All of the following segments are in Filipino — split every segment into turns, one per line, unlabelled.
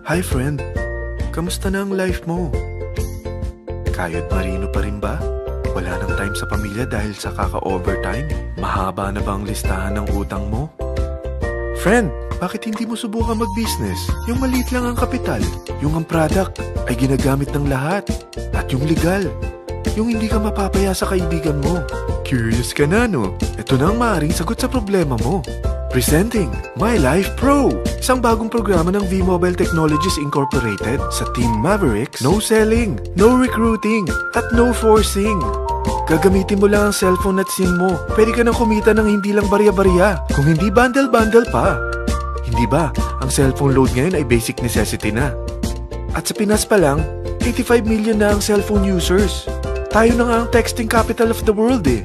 Hi friend, kamusta na ang life mo? Kayod marino pa rin ba? Wala nang time sa pamilya dahil sa kaka-overtime? Mahaba na ba ang listahan ng utang mo? Friend, bakit hindi mo subukan mag-business? Yung maliit lang ang kapital, yung ang product ay ginagamit ng lahat, at yung legal, yung hindi ka mapapaya sa kaibigan mo. Curious ka na, no? Ito na ang maaaring sagot sa problema mo. Presenting My Life Pro, isang bagong programa ng V-Mobile Technologies Incorporated sa Team Mavericks. No selling, no recruiting, at no forcing. Gagamitin mo lang ang cellphone at SIM mo. Pwede ka nang kumita ng hindi lang barya-barya, kung hindi bundle-bundle pa. Hindi ba, ang cellphone load ngayon ay basic necessity na. At sa Pinas pa lang, 85 million na ang cellphone users. Tayo na nga ang texting capital of the world eh.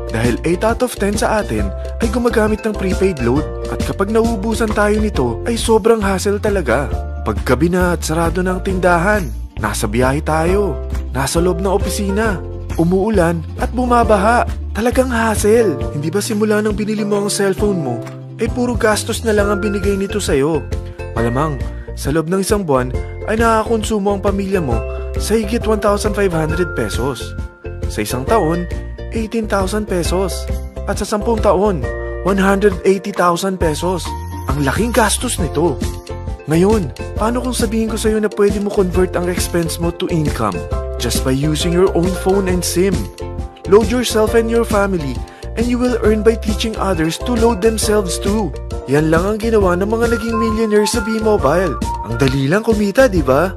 Dahil 8 out of 10 sa atin ay gumagamit ng prepaid load, at kapag nauubusan tayo nito ay sobrang hassle talaga. Paggabi na at sarado ng tindahan, nasa biyahe tayo, nasa loob ng opisina, umuulan at bumabaha. Talagang hassle. Hindi ba simula nang binili mo ang cellphone mo ay puro gastos na lang ang binigay nito sa'yo? Malamang sa loob ng isang buwan ay nakakakonsumo ang pamilya mo sa higit 1,500 pesos. Sa isang taon, 18,000 pesos. At sa 10 taon, 180,000 pesos. Ang laking gastos nito. Ngayon, paano kung sabihin ko sa'yo na pwede mo convert ang expense mo to income just by using your own phone and SIM? Load yourself and your family, and you will earn by teaching others to load themselves too. Yan lang ang ginawa ng mga naging millionaires sa V-Mobile. Ang dali lang kumita, di ba?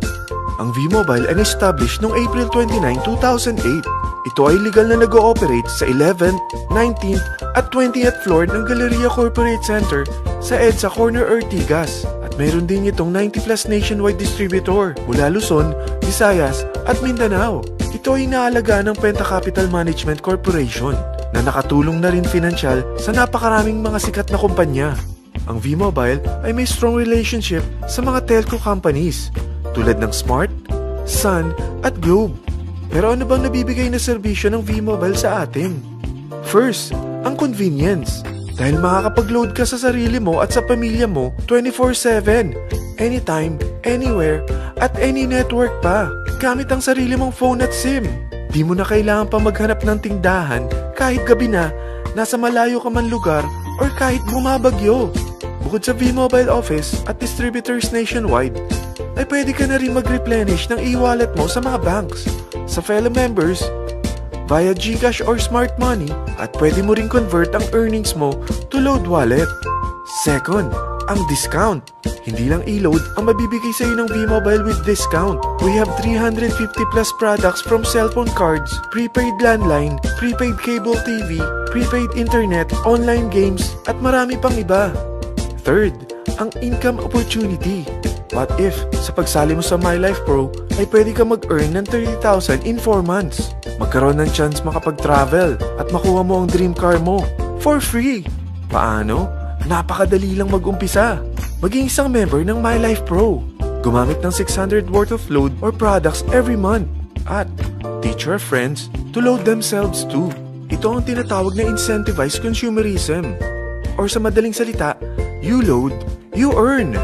Ang V-Mobile ay established noong April 29, 2008. Ito ay legal na nag-ooperate sa 11th, 19th at 20th floor ng Galleria Corporate Center sa EDSA Corner Ortigas. At mayroon din itong 90 plus nationwide distributor mula Luzon, Visayas at Mindanao. Ito ay inaalagaan ng Penta Capital Management Corporation na nakatulong na rin pinansyal sa napakaraming mga sikat na kumpanya. Ang V-Mobile ay may strong relationship sa mga telco companies tulad ng Smart, Sun at Globe. Pero ano bang nabibigay na serbisyo ng V-Mobile sa atin? First, ang convenience. Dahil makakapag-load ka sa sarili mo at sa pamilya mo 24/7, anytime, anywhere, at any network pa. Gamit ang sarili mong phone at SIM. Di mo na kailangan pa maghanap ng tindahan kahit gabi na, nasa malayo ka man lugar, or kahit bumabagyo. Bukod sa V-Mobile office at distributors nationwide, ay pwede ka na rin mag-replenish ng e-wallet mo sa mga banks, sa fellow members, via GCash or Smart Money, at pwede mo rin convert ang earnings mo to load wallet. Second, ang discount. Hindi lang e-load ang mabibigay sa iyo ng V-Mobile with discount. We have 350 plus products from cellphone cards, prepaid landline, prepaid cable TV, prepaid internet, online games, at marami pang iba. Third, ang income opportunity. What if, sa pagsali mo sa My Life Pro, ay pwede ka mag-earn ng 30,000 in 4 months? Magkaroon ng chance makapag-travel at makuha mo ang dream car mo for free. Paano? Napakadali lang mag-umpisa. Maging isang member ng My Life Pro. Gumamit ng 600 worth of load or products every month. At teach your friends to load themselves too. Ito ang tinatawag na incentivized consumerism. Or sa madaling salita, you load, you earn.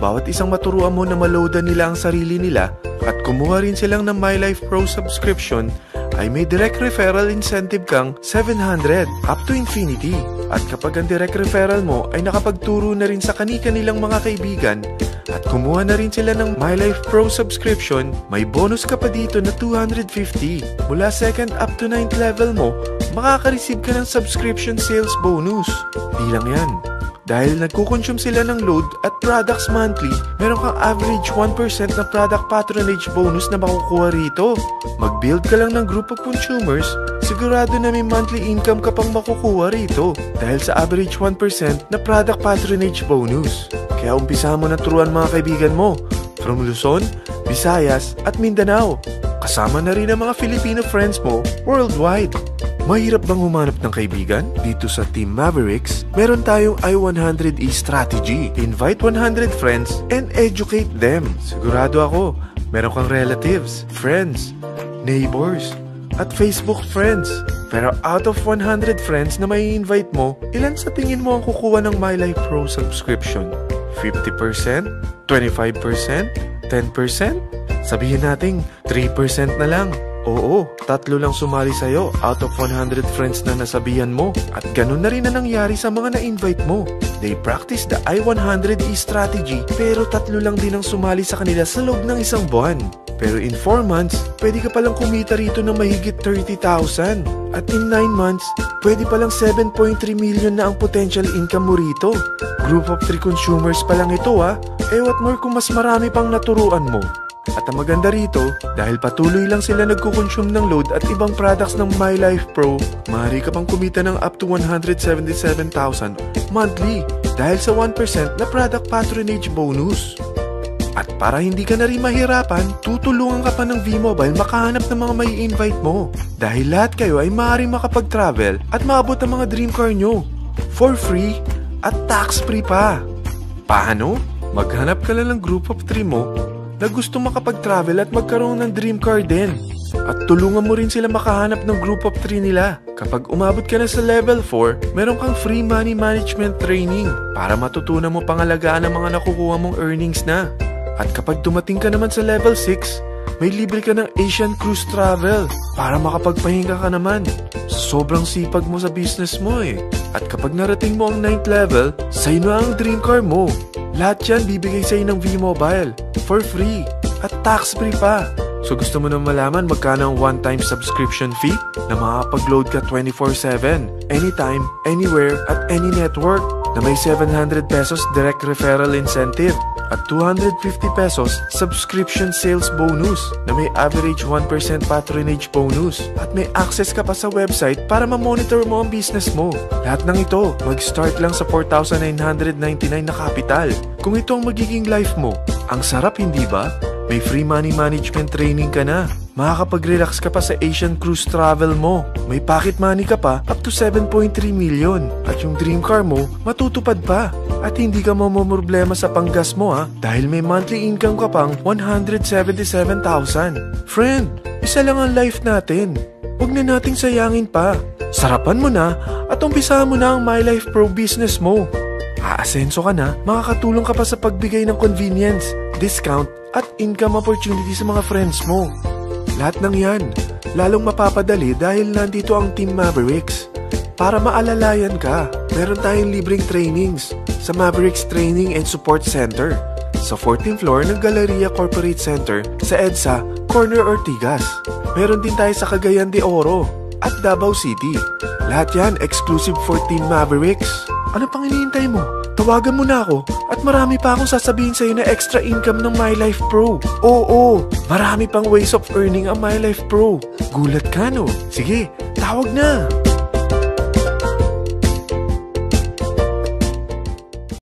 Bawat isang maturuan mo na maloadan nila ang sarili nila at kumuha rin silang ng My Life Pro subscription, ay may direct referral incentive kang 700 up to infinity. At kapag ang direct referral mo ay nakapagturo na rin sa kani-kanilang mga kaibigan at kumuha na rin sila ng My Life Pro subscription, may bonus ka pa dito na 250. Mula 2nd up to 9th level mo, makaka-receive ka ng subscription sales bonus. Di lang yan. Dahil nagkukonsume sila ng load at products monthly, meron kang average 1% na product patronage bonus na makukuha rito. Mag-build ka lang ng group of consumers, sigurado na may monthly income ka pang makukuha rito dahil sa average 1% na product patronage bonus. Kaya umpisa mo na turuan mga kaibigan mo from Luzon, Visayas at Mindanao. Kasama na rin ang mga Filipino friends mo worldwide. Mahirap bang humanap ng kaibigan? Dito sa Team Mavericks, meron tayong I100E strategy. Invite 100 friends and educate them. Sigurado ako, meron kang relatives, friends, neighbors, at Facebook friends. Pero out of 100 friends na may invite mo, ilan sa tingin mo ang kukuha ng My Life Pro subscription? 50%? 25%? 10%? Sabihin natin 3% na lang. Oo, 3 lang sumali sa'yo out of 100 friends na nasabihan mo. At ganun na rin na nangyari sa mga na-invite mo. They practice the I-100E strategy pero 3 lang din ang sumali sa kanila sa loob ng isang buwan. Pero in 4 months, pwede ka palang kumita rito ng mahigit 30,000. At in 9 months, pwede palang 7.3 million na ang potential income mo rito. Group of 3 consumers pa lang ito what more kung mas marami pang naturuan mo. At ang maganda rito, dahil patuloy lang sila nagkukonsume ng load at ibang products ng MyLife Pro, maaari ka pang kumita ng up to 177,000 monthly dahil sa 1% na product patronage bonus. At para hindi ka na rin mahirapan, tutulungan ka pa ng V-Mobile makahanap ng mga may invite mo. Dahil lahat kayo ay maaaring makapag-travel at maabot ang mga dream car nyo for free at tax-free pa. Paano? Maghanap ka lang ng group of 3 mo na gusto makapag-travel at magkaroon ng dream car din. At tulungan mo rin sila makahanap ng group of 3 nila. Kapag umabot ka na sa level 4, meron kang free money management training para matutunan mo pangalagaan ang mga nakukuha mong earnings na. At kapag dumating ka naman sa level 6, may libre ka ng Asian Cruise Travel para makapagpahinga ka naman. Sobrang sipag mo sa business mo At kapag narating mo ang 9th level, sa'yo na ang dream car mo. Lahat yan bibigay sa'yo ng V-Mobile for free at tax-free pa. So gusto mo na malaman magkano ang one-time subscription fee na makakapag-load ka 24/7, anytime, anywhere, at any network na may 700 pesos direct referral incentive at 250 pesos subscription sales bonus na may average 1% patronage bonus at may access ka pa sa website para ma-monitor mo ang business mo. Lahat ng ito mag-start lang sa 4,999 na capital. Kung ito ang magiging life mo, ang sarap hindi ba? May free money management training ka na. Makakapag-relax ka pa sa Asian Cruise Travel mo. May pocket money ka pa up to 7.3 million. At yung dream car mo, matutupad pa. At hindi ka mamumroblema sa panggas mo dahil may monthly income ka pang 177,000. Friend, isa lang ang life natin. Huwag na nating sayangin pa. Sarapan mo na at umpisahan mo na ang MyLife Pro business mo. Aasenso ka na, makakatulong ka pa sa pagbigay ng convenience, discount, at income opportunity sa mga friends mo. Lahat ng yan, lalong mapapadali dahil nandito ang Team Mavericks. Para maalalayan ka, meron tayong libreng trainings sa Mavericks Training and Support Center sa 14th floor ng Galleria Corporate Center sa EDSA, Corner Ortigas. Meron din tayo sa Cagayan de Oro at Davao City. Lahat yan exclusive for Team Mavericks. Ano pang hinihintay mo? Tawagan mo na ako at marami pa akong sasabihin sa'yo na extra income ng MyLife Pro. Oo, marami pang ways of earning ang MyLife Pro. Gulat ka no? Sige, tawag na!